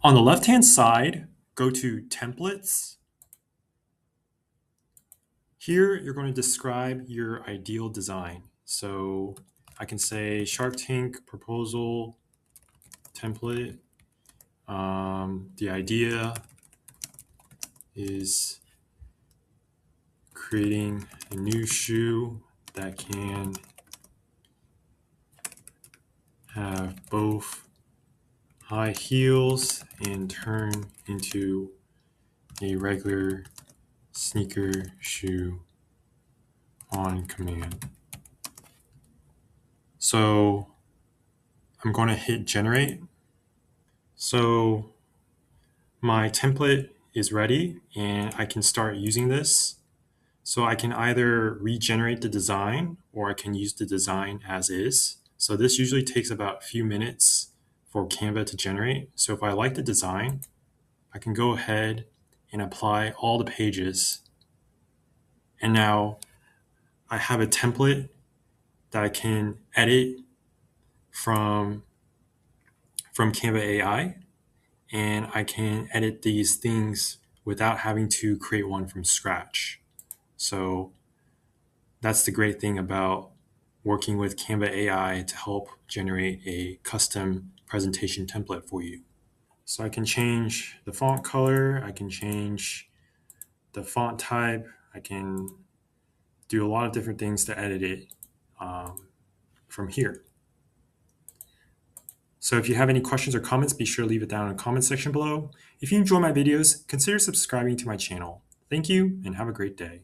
On the left-hand side, go to Templates. Here, you're going to describe your ideal design. So I can say Shark Tank proposal template. The idea is creating a new shoe that can have both high heels and turn into a regular sneaker shoe on command. So I'm going to hit generate. So my template is ready and I can start using this. So I can either regenerate the design or I can use the design as is. So this usually takes about a few minutes for Canva to generate. So if I like the design, I can go ahead and apply all the pages. And now I have a template that I can edit from Canva AI, and I can edit these things without having to create one from scratch. So that's the great thing about working with Canva AI to help generate a custom presentation template for you. So I can change the font color, I can change the font type, I can do a lot of different things to edit it from here. So if you have any questions or comments, be sure to leave it down in the comment section below. If you enjoy my videos, consider subscribing to my channel. Thank you and have a great day.